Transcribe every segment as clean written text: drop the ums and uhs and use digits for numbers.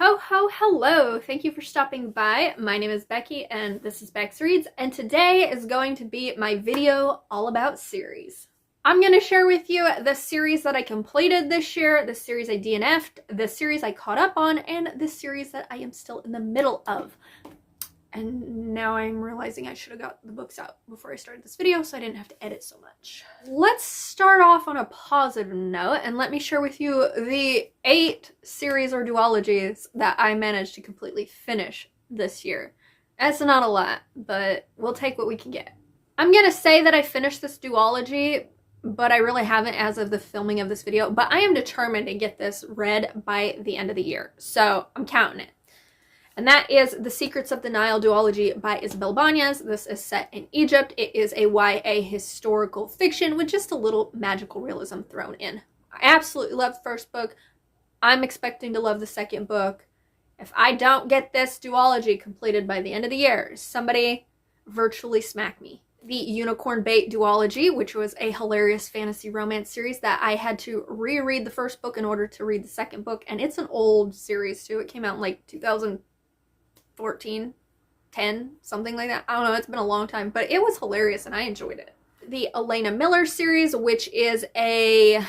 Hello! Thank you for stopping by. My name is Becky and this is Bex Reads, and today is going to be my video all about series. I'm going to share with you the series that I completed this year, the series I DNF'd, the series I caught up on, and the series that I am still in the middle of. And now I'm realizing I should have got the books out before I started this video so I didn't have to edit so much. Let's start off on a positive note and let me share with you the 8 series or duologies that I managed to completely finish this year. That's not a lot, but we'll take what we can get. I'm gonna say that I finished this duology, but I really haven't as of the filming of this video, but I am determined to get this read by the end of the year, so I'm counting it. And that is The Secrets of the Nile duology by Isabel Banez. This is set in Egypt. It is a YA historical fiction with just a little magical realism thrown in. I absolutely love the first book. I'm expecting to love the second book. If I don't get this duology completed by the end of the year, somebody virtually smack me. The Unicorn Bait duology, which was a hilarious fantasy romance series that I had to reread the first book in order to read the second book. And it's an old series too. It came out in like 2014, 10, something like that. I don't know, it's been a long time, but it was hilarious and I enjoyed it. The Elena Miller series, which is a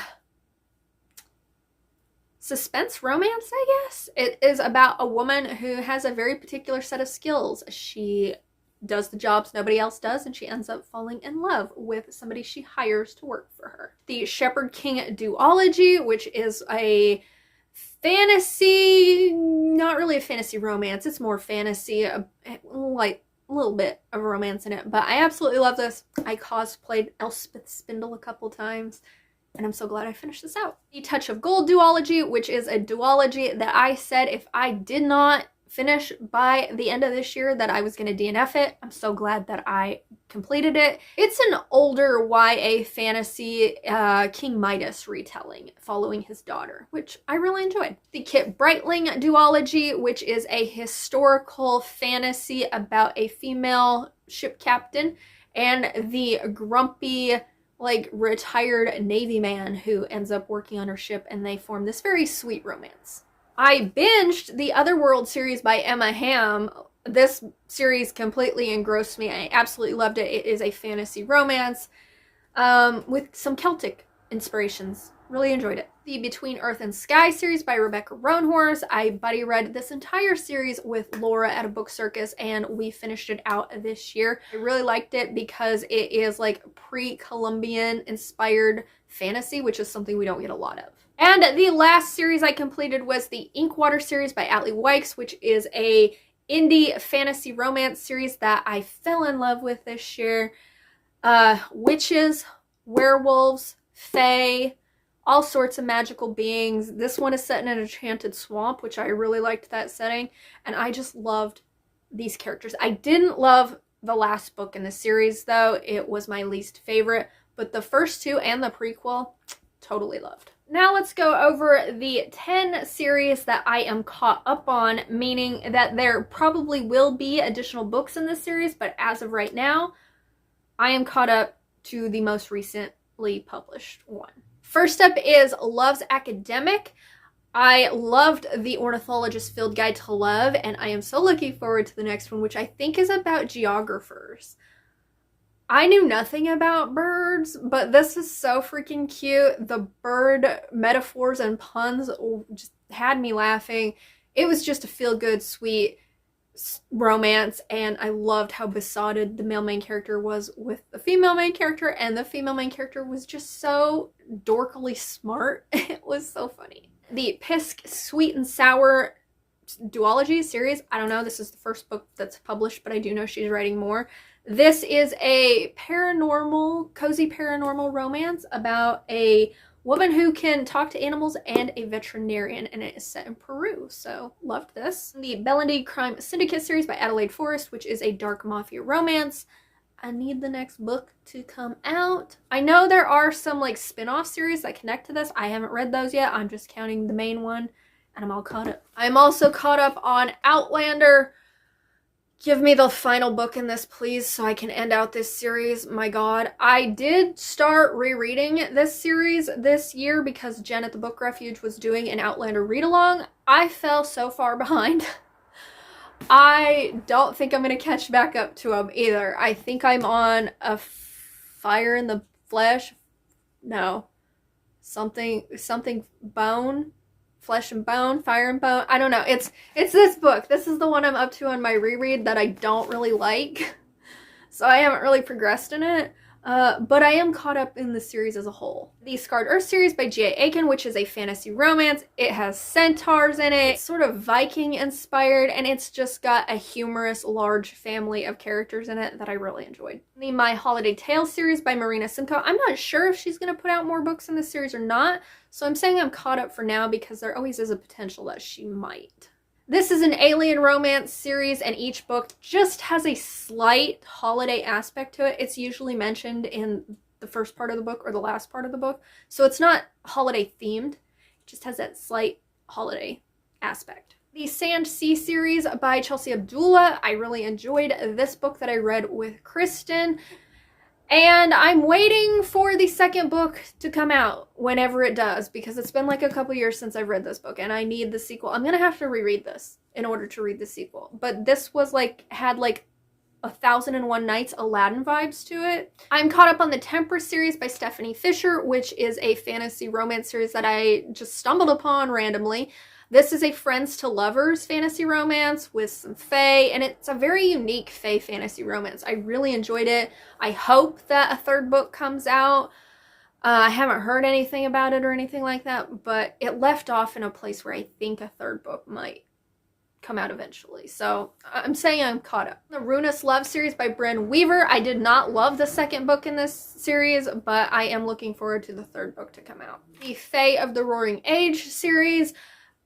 suspense romance, I guess. It is about a woman who has a very particular set of skills. She does the jobs nobody else does, and she ends up falling in love with somebody she hires to work for her. The Shepherd King duology, which is a fantasy, not really a fantasy romance, it's more fantasy, like a little bit of romance in it, but I absolutely love this. I cosplayed Elspeth Spindle a couple times, and I'm so glad I finished this out. The Touch of Gold duology, which is a duology that I said if I did not finish by the end of this year that I was going to DNF it. I'm so glad that I completed it. It's an older YA fantasy King Midas retelling following his daughter, which I really enjoyed. The Kit Brightling duology, which is a historical fantasy about a female ship captain and the grumpy, like, retired Navy man who ends up working on her ship, and they form this very sweet romance. I binged the Otherworld series by Emma Hamm. This series completely engrossed me. I absolutely loved it. It is a fantasy romance with some Celtic inspirations. Really enjoyed it. The Between Earth and Sky series by Rebecca Roanhorse. I buddy read this entire series with Laura at a book circus, and we finished it out this year. I really liked it because it is like pre-Columbian inspired fantasy, which is something we don't get a lot of. And the last series I completed was the Inkwater series by Atlee Wykes, which is a indie fantasy romance series that I fell in love with this year. Witches, werewolves, fae, all sorts of magical beings. This one is set in an enchanted swamp, which I really liked that setting, and I just loved these characters. I didn't love the last book in the series, though. It was my least favorite, but the first 2 and the prequel, totally loved. Now let's go over the 10 series that I am caught up on, meaning that there probably will be additional books in this series, but as of right now, I am caught up to the most recently published one. First up is Love's Academic. I loved The Ornithologist's Field Guide to Love, and I am so looking forward to the next one, which I think is about geographers. I knew nothing about birds, but this is so freaking cute. The bird metaphors and puns just had me laughing. It was just a feel-good, sweet romance, and I loved how besotted the male main character was with the female main character, and the female main character was just so dorkily smart. It was so funny. The Pisk Sweet and Sour duology series. I don't know, this is the first book that's published, but I do know she's writing more. This is a paranormal, cozy paranormal romance about a woman who can talk to animals and a veterinarian, and it is set in Peru, so loved this. The Bellendy Crime Syndicate series by Adelaide Forrest, which is a dark mafia romance. I need the next book to come out. I know there are some like spin-off series that connect to this. I haven't read those yet. I'm just counting the main one, and I'm all caught up. I'm also caught up on Outlander. Give me the final book in this, please, so I can end out this series. My God. I did start rereading this series this year because Jenn at the Book Refuge was doing an Outlander read-along. I fell so far behind. I don't think I'm going to catch back up to them either. I think I'm on a Fire in the Flesh. No. Something bone. Flesh and Bone, Fire and Bone. I don't know. It's this book. This is the one I'm up to on my reread that I don't really like. So I haven't really progressed in it. But I am caught up in the series as a whole. The Scarred Earth series by G.A. Aiken, which is a fantasy romance. It has centaurs in it. It's sort of Viking inspired, and it's just got a humorous, large family of characters in it that I really enjoyed. The My Holiday Tales series by Marina Simcoe. I'm not sure if she's going to put out more books in this series or not, so I'm saying I'm caught up for now because there always is a potential that she might. This is an alien romance series, and each book just has a slight holiday aspect to it. It's usually mentioned in the first part of the book or the last part of the book, so it's not holiday themed. It just has that slight holiday aspect. The Sand Sea series by Chelsea Abdullah. I really enjoyed this book that I read with Kristin. And I'm waiting for the second book to come out whenever it does, because it's been like a couple years since I've read this book and I need the sequel. I'm going to have to reread this in order to read the sequel. But this was had 1001 Nights Aladdin vibes to it. I'm caught up on the Temperance series by Stephanie Fisher, which is a fantasy romance series that I just stumbled upon randomly. This is a friends to lovers fantasy romance with some fae, and it's a very unique fae fantasy romance. I really enjoyed it. I hope that a third book comes out. I haven't heard anything about it or anything like that, but it left off in a place where I think a third book might come out eventually. So I'm saying I'm caught up. The Ruinous Love series by Brynn Weaver. I did not love the second book in this series, but I am looking forward to the third book to come out. The Fae of the Roaring Age series.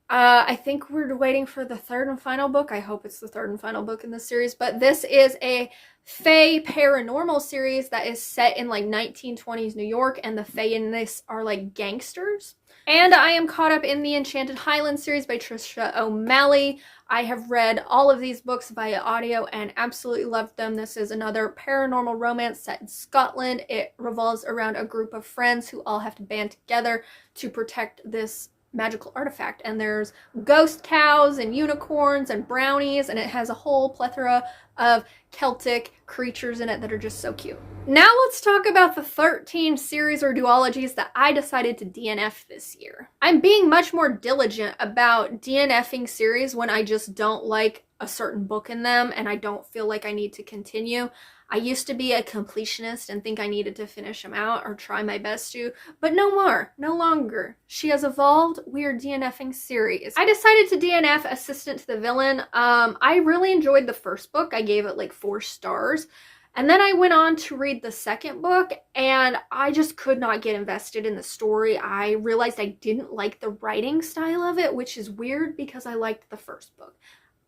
I think we're waiting for the third and final book. I hope it's the third and final book in this series, but this is a Fae paranormal series that is set in 1920s New York, and the Fae in this are gangsters. And I am caught up in the Enchanted Highlands series by Trisha O'Malley. I have read all of these books via audio and absolutely loved them. This is another paranormal romance set in Scotland. It revolves around a group of friends who all have to band together to protect this magical artifact, and there's ghost cows and unicorns and brownies, and it has a whole plethora of Celtic creatures in it that are just so cute. Now let's talk about the 13 series or duologies that I decided to DNF this year. I'm being much more diligent about DNFing series when I just don't like a certain book in them and I don't feel like I need to continue. I used to be a completionist and think I needed to finish them out or try my best to, but no more, no longer. She has evolved. We are DNFing series. I decided to DNF Assistant to the Villain. I really enjoyed the first book. I gave it 4 stars. And then I went on to read the second book, and I just could not get invested in the story. I realized I didn't like the writing style of it, which is weird because I liked the first book.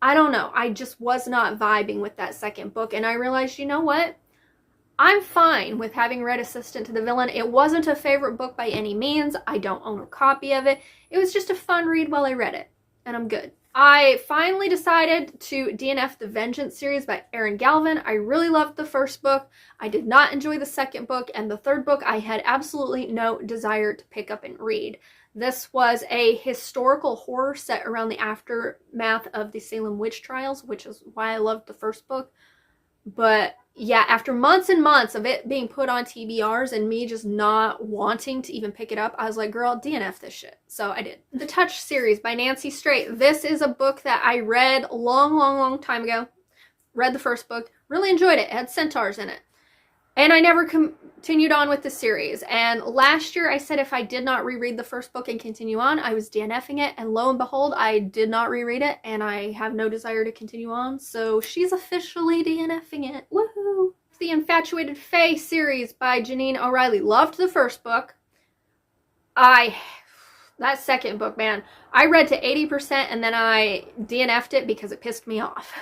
I don't know. I just was not vibing with that second book, and I realized, you know what? I'm fine with having read Assistant to the Villain. It wasn't a favorite book by any means. I don't own a copy of it. It was just a fun read while I read it, and I'm good. I finally decided to DNF the Vengeance series by Erin Galvin. I really loved the first book. I did not enjoy the second book, and the third book I had absolutely no desire to pick up and read. This was a historical horror set around the aftermath of the Salem witch trials, which is why I loved the first book. But yeah, after months and months of it being put on TBRs and me just not wanting to even pick it up, I was like, girl, DNF this shit. So I did. The Touch series by Nancy Strait. This is a book that I read a long time ago. Read the first book. Really enjoyed it. It had centaurs in it. And I never continued on with the series. And last year I said if I did not reread the first book and continue on, I was DNFing it. And lo and behold, I did not reread it and I have no desire to continue on. So she's officially DNFing it. Woohoo! The Infatuated Fae series by Janine O'Reilly. Loved the first book. That second book, man, I read to 80% and then I DNF'd it because it pissed me off.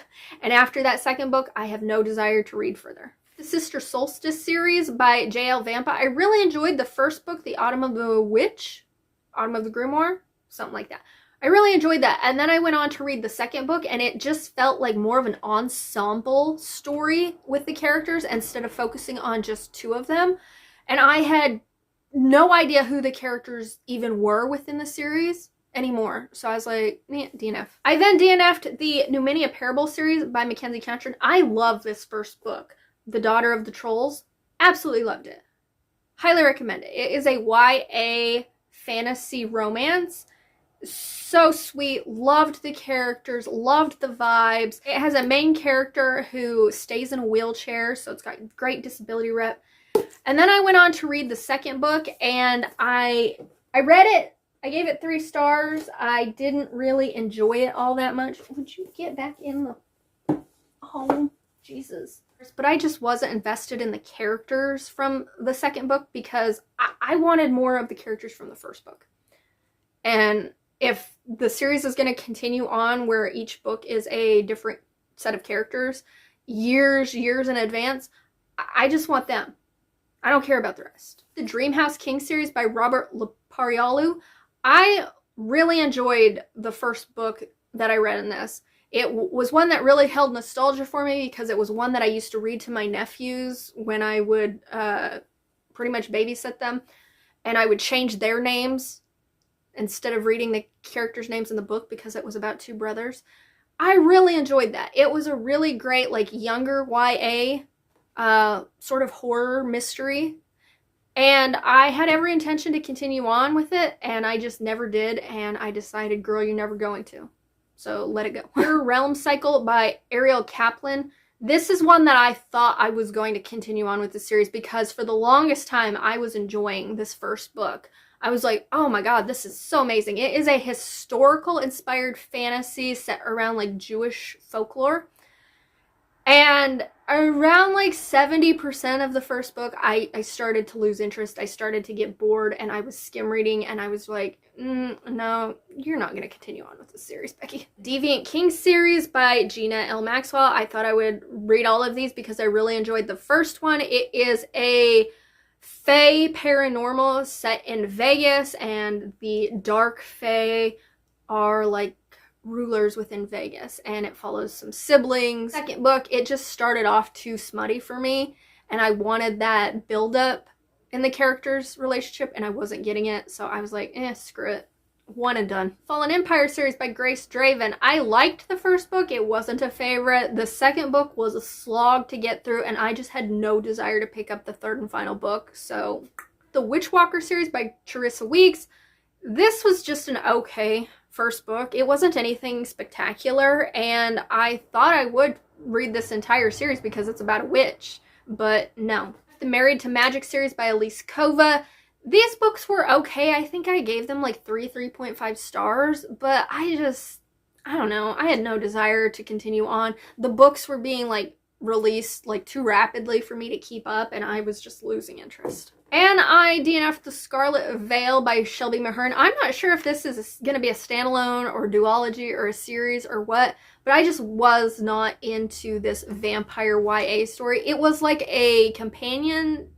And after that second book, I have no desire to read further. The Sister Solstice series by J.L. Vampa. I really enjoyed the first book, The Autumn of the Witch, Autumn of the Grimoire, something like that. I really enjoyed that. And then I went on to read the second book, and it just felt like more of an ensemble story with the characters instead of focusing on just two of them. And I had no idea who the characters even were within the series anymore. So I was like, DNF. I then DNF'd the Numinia Parable series by Mackenzie Catron. I love this first book, The Daughter of the Trolls. Absolutely loved it. Highly recommend it. It is a YA fantasy romance. So sweet. Loved the characters. Loved the vibes. It has a main character who stays in a wheelchair, so it's got great disability rep. And then I went on to read the second book, and I read it. I gave it 3 stars. I didn't really enjoy it all that much. Would you get back in the... Oh, Jesus. But I just wasn't invested in the characters from the second book because I wanted more of the characters from the first book. And if the series is going to continue on where each book is a different set of characters, years in advance, I just want them. I don't care about the rest. The Dreamhouse King series by Robert Laparialu. I really enjoyed the first book that I read in this. It was one that really held nostalgia for me because it was one that I used to read to my nephews when I would pretty much babysit them. And I would change their names instead of reading the characters' names in the book because it was about 2 brothers. I really enjoyed that. It was a really great, like, younger YA sort of horror mystery. And I had every intention to continue on with it, and I just never did. And I decided, girl, you're never going to. So let it go. Her Realm Cycle by Ariel Kaplan. This is one that I thought I was going to continue on with the series because for the longest time I was enjoying this first book. I was like, oh my god, this is so amazing. It is a historical inspired fantasy set around like Jewish folklore. And around like 70% of the first book, I started to lose interest. I started to get bored and I was skim reading and I was like, no, you're not going to continue on with this series, Becky. Deviant King series by Gina L. Maxwell. I thought I would read all of these because I really enjoyed the first one. It is a fae paranormal set in Vegas, and the dark fae are like rulers within Vegas, and it follows some siblings. Second book, it just started off too smutty for me, and I wanted that build-up in the characters' relationship, and I wasn't getting it, so I was like, screw it. One and done. Fallen Empire series by Grace Draven. I liked the first book. It wasn't a favorite. The second book was a slog to get through, and I just had no desire to pick up the third and final book, so... The Witchwalker series by Charissa Weeks. This was just an okay first book. It wasn't anything spectacular, and I thought I would read this entire series because it's about a witch, but no. The Married to Magic series by Elise Kova. These books were okay. I think I gave them like 3.5 stars, but I don't know. I had no desire to continue on. The books were being like released like too rapidly for me to keep up, and I was just losing interest. And I DNF'd The Scarlet Veil by Shelby Mahern. I'm not sure if this is going to be a standalone or duology or a series or what, but I just was not into this vampire YA story. It was like a companion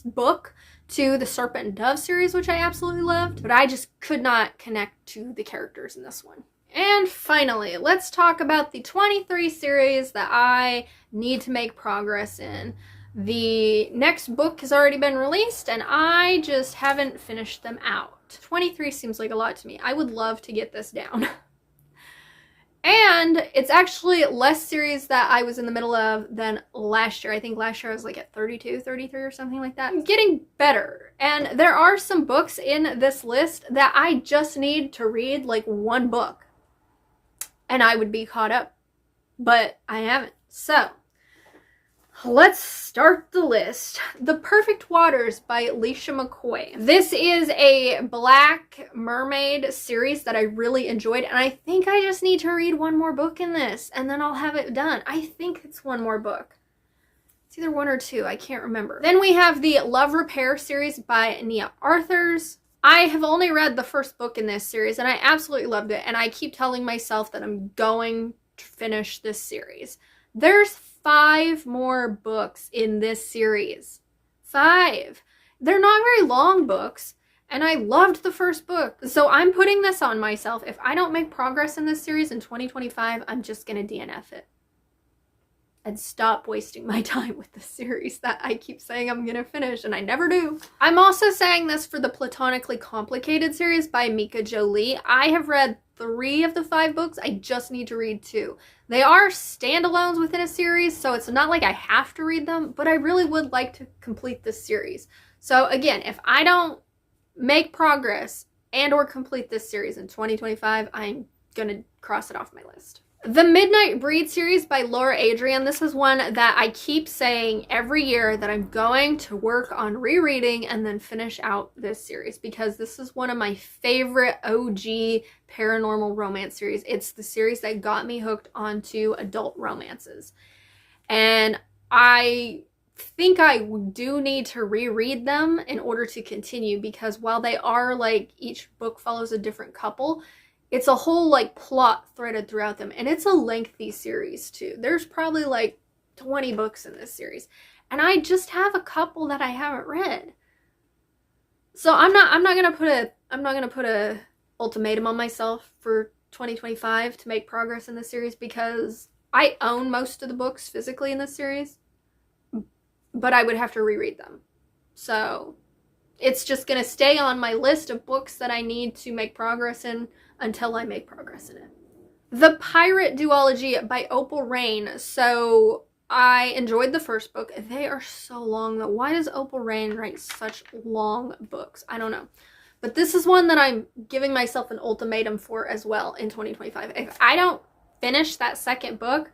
book to the Serpent and Dove series, which I absolutely loved, but I just could not connect to the characters in this one. And finally, let's talk about the 23 series that I need to make progress in. The next book has already been released, and I just haven't finished them out. 23 seems like a lot to me. I would love to get this down. And it's actually less series that I was in the middle of than last year. I think last year I was like at 32, 33 or something like that. I'm getting better. And there are some books in this list that I just need to read like one book, and I would be caught up. But I haven't. So... let's start the list. The Perfect Waters by Alicia McCoy. This is a Black Mermaid series that I really enjoyed, and I think I just need to read one more book in this, and then I'll have it done. I think it's one more book. It's either 1 or 2, I can't remember. Then we have the Love Repair series by Nia Arthurs. I have only read the first book in this series, and I absolutely loved it, and I keep telling myself that I'm going to finish this series. There's 5 more books in this series. 5. They're not very long books, And I loved the first book. So I'm putting this on myself. If I don't make progress in this series in 2025, I'm just going to DNF it. And stop wasting my time with the series that I keep saying I'm going to finish and I never do. I'm also saying this for the Platonically Complicated series by Mika Jolie. I have read 3 of the 5 books. I just need to read 2. They are standalones within a series, so it's not like I have to read them, but I really would like to complete this series. So again, if I don't make progress and or complete this series in 2025, I'm going to cross it off my list. The Midnight Breed series by Laura Adrian. This is one that I keep saying every year that I'm going to work on rereading and then finish out this series because this is one of my favorite OG paranormal romance series. It's the series that got me hooked onto adult romances. And I think I do need to reread them in order to continue because while they are like each book follows a different couple, it's a whole like plot threaded throughout them, and it's a lengthy series too. There's probably like 20 books in this series, and I just have a couple that I haven't read. So I'm not gonna put a ultimatum on myself for 2025 to make progress in this series because I own most of the books physically in this series, but I would have to reread them. So it's just gonna stay on my list of books that I need to make progress in until I make progress in it. The Pirate Duology by Opal Rain. So I enjoyed the first book. They are so long though. Why does Opal Rain write such long books? I don't know. But this is one that I'm giving myself an ultimatum for as well in 2025. If I don't finish that second book,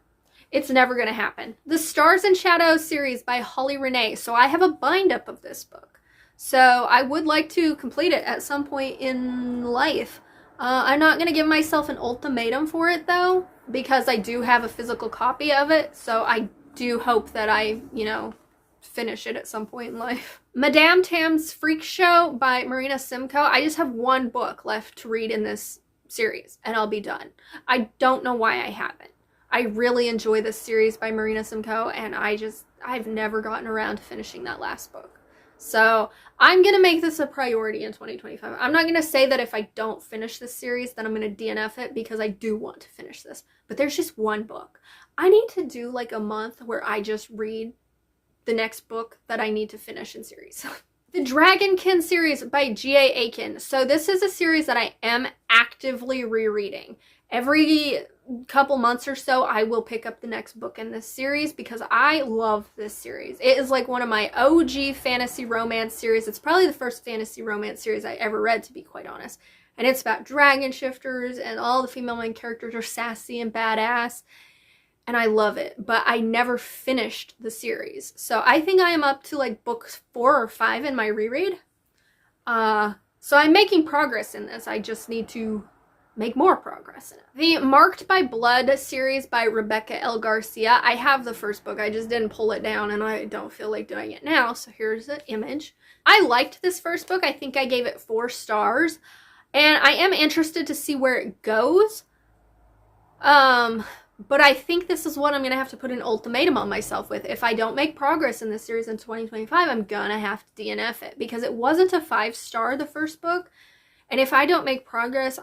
it's never going to happen. The Stars and Shadows series by Holly Renee. So I have a bind up of this book. So I would like to complete it at some point in life. I'm not going to give myself an ultimatum for it though, because I do have a physical copy of it. So I do hope that I, finish it at some point in life. Madame Tam's Freak Show by Marina Simcoe. I just have 1 book left to read in this series and I'll be done. I don't know why I haven't. I really enjoy this series by Marina Simcoe and I've never gotten around to finishing that last book. So I'm going to make this a priority in 2025. I'm not going to say that if I don't finish this series, then I'm going to DNF it because I do want to finish this. But there's just 1 book. I need to do like a month where I just read the next book that I need to finish in series. The Dragonkin series by G.A. Aiken. So this is a series that I am actively rereading. Every couple months or so, I will pick up the next book in this series because I love this series. It is like one of my OG fantasy romance series. It's probably the first fantasy romance series I ever read, to be quite honest. And it's about dragon shifters and all the female main characters are sassy and badass. And I love it, but I never finished the series. So I think I am up to like books 4 or 5 in my reread. So I'm making progress in this. I just need to make more progress in it. The Marked by Blood series by Rebecca L. Garcia. I have the first book. I just didn't pull it down and I don't feel like doing it now. So here's the image. I liked this first book. I think I gave it 4 stars. And I am interested to see where it goes. But I think this is what I'm going to have to put an ultimatum on myself with. If I don't make progress in this series in 2025, I'm going to have to DNF it. Because it wasn't a 5-star, the first book. And if I don't make progress,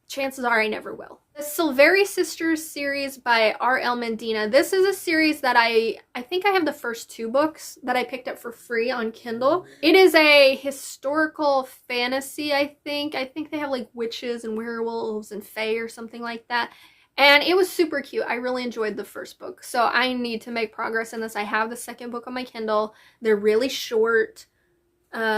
chances are I never will. The Silveri Sisters series by R.L. Mendina. This is a series that I think I have the first 2 books that I picked up for free on Kindle. It is a historical fantasy, I think. I think they have like witches and werewolves and fae or something like that. And it was super cute. I really enjoyed the first book. So I need to make progress in this. I have the second book on my Kindle. They're really short.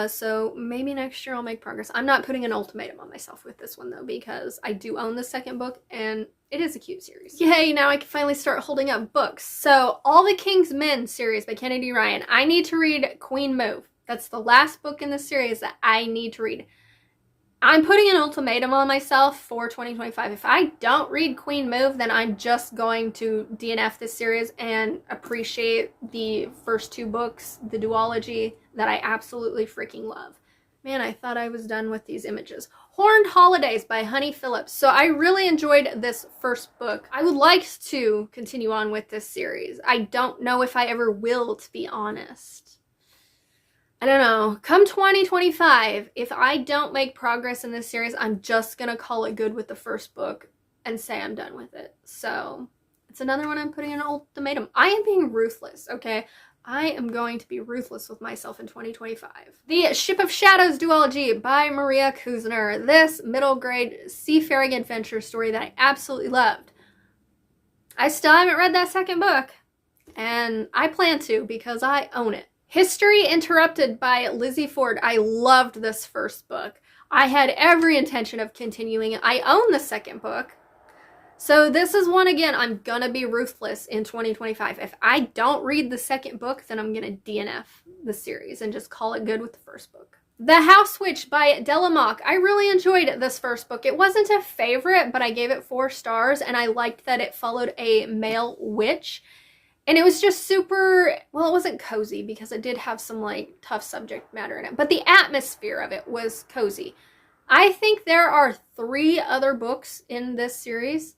So maybe next year I'll make progress. I'm not putting an ultimatum on myself with this one though, because I do own the second book and it is a cute series. Yay, now I can finally start holding up books. So All the King's Men series by Kennedy Ryan. I need to read Queen Move. That's the last book in the series that I need to read. I'm putting an ultimatum on myself for 2025. If I don't read Queen Move, then I'm just going to DNF this series and appreciate the first 2 books, the duology, that I absolutely freaking love. Man, I thought I was done with these images. Horned Holidays by Honey Phillips. So I really enjoyed this first book. I would like to continue on with this series. I don't know if I ever will, to be honest. I don't know, come 2025, if I don't make progress in this series, I'm just gonna call it good with the first book and say I'm done with it. So it's another one I'm putting an ultimatum. I am being ruthless, okay? I am going to be ruthless with myself in 2025. The Ship of Shadows duology by Maria Kuzner. This middle grade seafaring adventure story that I absolutely loved. I still haven't read that second book, and I plan to because I own it. History Interrupted by Lizzie Ford. I loved this first book. I had every intention of continuing it. I own the second book. So this is one, again, I'm gonna be ruthless in 2025. If I don't read the second book, then I'm gonna DNF the series and just call it good with the first book. The House Witch by Della Mock. I really enjoyed this first book. It wasn't a favorite, but I gave it 4 stars, and I liked that it followed a male witch. And it was just super, well, it wasn't cozy because it did have some like tough subject matter in it, but the atmosphere of it was cozy. I think there are 3 other books in this series.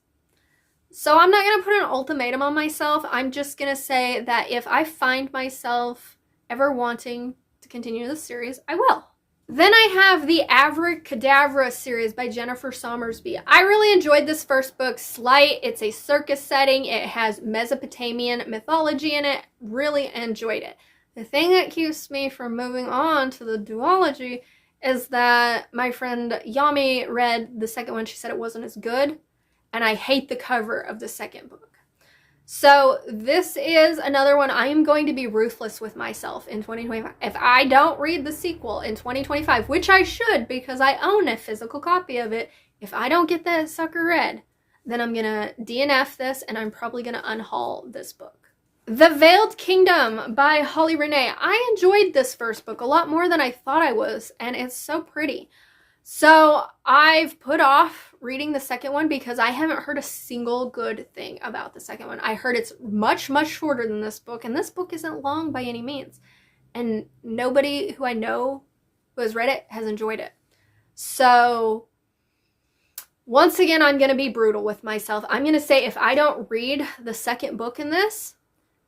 So I'm not going to put an ultimatum on myself. I'm just going to say that if I find myself ever wanting to continue this series, I will. Then I have the Abracadabra series by Jennifer Somersby. I really enjoyed this first book, Slight. It's a circus setting. It has Mesopotamian mythology in it. Really enjoyed it. The thing that keeps me from moving on to the duology is that my friend Yami read the second one. She said it wasn't as good, and I hate the cover of the second book. So this is another one. I am going to be ruthless with myself in 2025. If I don't read the sequel in 2025, which I should because I own a physical copy of it, if I don't get that sucker read, then I'm going to DNF this and I'm probably going to unhaul this book. The Veiled Kingdom by Holly Renee. I enjoyed this first book a lot more than I thought I was, and it's so pretty. So I've put off reading the second one because I haven't heard a single good thing about the second one. I heard it's much, much shorter than this book, and this book isn't long by any means. And nobody who I know who has read it has enjoyed it. So once again, I'm going to be brutal with myself. I'm going to say if I don't read the second book in this,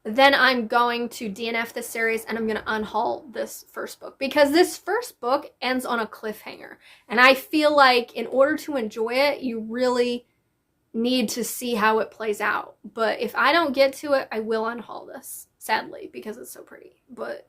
then I'm going to DNF this series and I'm going to unhaul this first book because this first book ends on a cliffhanger. And I feel like in order to enjoy it, you really need to see how it plays out. But if I don't get to it, I will unhaul this, sadly, because it's so pretty. But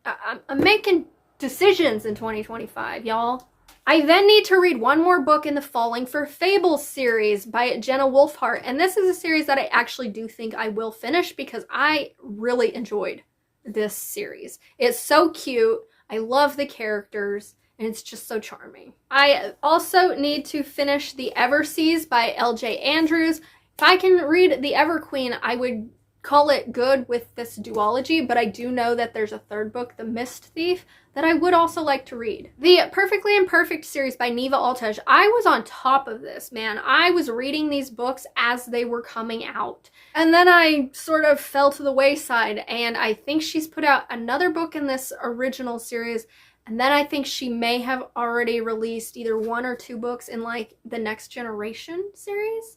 I'm making decisions in 2025, y'all. I then need to read one more book in the Falling for Fables series by Jenna Wolfhart. And this is a series that I actually do think I will finish because I really enjoyed this series. It's so cute. I love the characters and it's just so charming. I also need to finish The Everseas by L.J. Andrews. If I can read The Everqueen, I would call it good with this duology, but I do know that there's a third book, The Mist Thief, that I would also like to read. The Perfectly Imperfect series by Neva Altaj. I was on top of this, man. I was reading these books as they were coming out. And then I sort of fell to the wayside, and I think she's put out another book in this original series, and then I think she may have already released either 1 or 2 books in like the Next Generation series.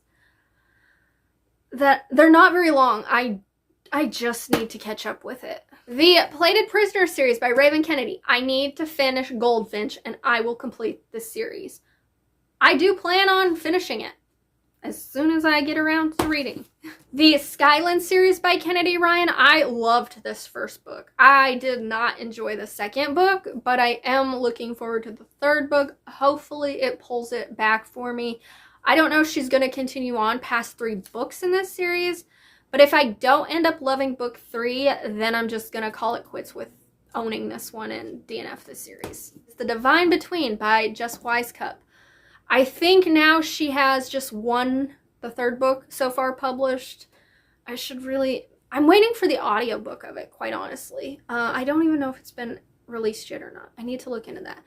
That they're not very long. I just need to catch up with it. The Plated Prisoner series by Raven Kennedy. I need to finish Goldfinch and I will complete this series. I do plan on finishing it as soon as I get around to reading. The Skyland series by Kennedy Ryan. I loved this first book. I did not enjoy the second book, but I am looking forward to the third book. Hopefully it pulls it back for me. I don't know if she's going to continue on past 3 books in this series, but if I don't end up loving book 3, then I'm just going to call it quits with owning this one and DNF this series. It's The Divine Between by Jess Wisecup. I think now she has just the third book so far published. I'm waiting for the audiobook of it, quite honestly. I don't even know if it's been released yet or not. I need to look into that.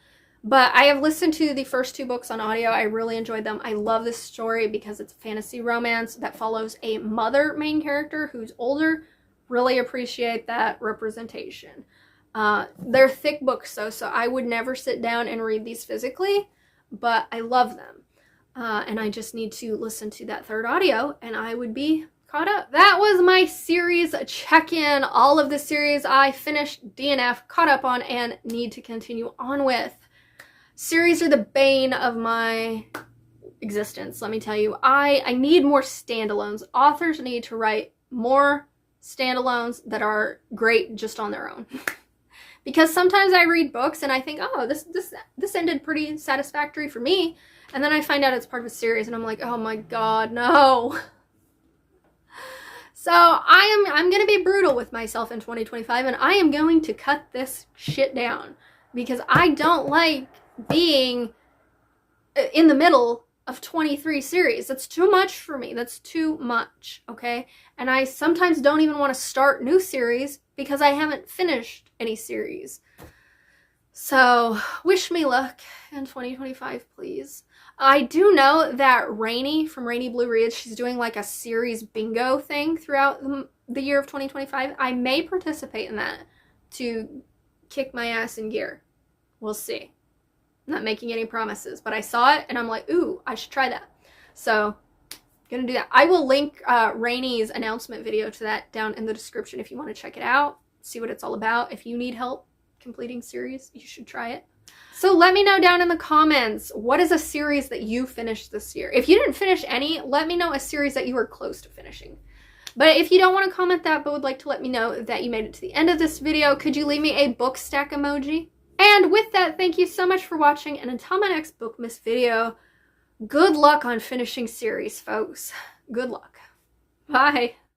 But I have listened to the first 2 books on audio. I really enjoyed them. I love this story because it's a fantasy romance that follows a mother main character who's older. Really appreciate that representation. They're thick books though, so I would never sit down and read these physically, but I love them. And I just need to listen to that third audio and I would be caught up. That was my series check-in. All of the series I finished, DNF, caught up on, and need to continue on with. Series are the bane of my existence, let me tell you. I need more standalones. Authors need to write more standalones that are great just on their own. Because sometimes I read books and I think, oh, this ended pretty satisfactory for me. And then I find out it's part of a series and I'm like, oh my god, no. So I'm going to be brutal with myself in 2025 and I am going to cut this shit down. Because I don't like being in the middle of 23 series. That's too much for me. That's too much, okay? And I sometimes don't even want to start new series because I haven't finished any series. So, wish me luck in 2025, please. I do know that Rainy from Rainy Blue Reads, she's doing like a series bingo thing throughout the year of 2025. I may participate in that to kick my ass in gear. We'll see. I'm not making any promises, but I saw it and I'm like, ooh, I should try that. So, gonna do that. I will link Rainy's announcement video to that down in the description if you want to check it out, see what it's all about. If you need help completing series, you should try it. So let me know down in the comments, what is a series that you finished this year? If you didn't finish any, let me know a series that you were close to finishing. But if you don't want to comment that, but would like to let me know that you made it to the end of this video, could you leave me a book stack emoji? And with that, thank you so much for watching, and until my next Bookmas video, good luck on finishing series, folks. Good luck. Bye.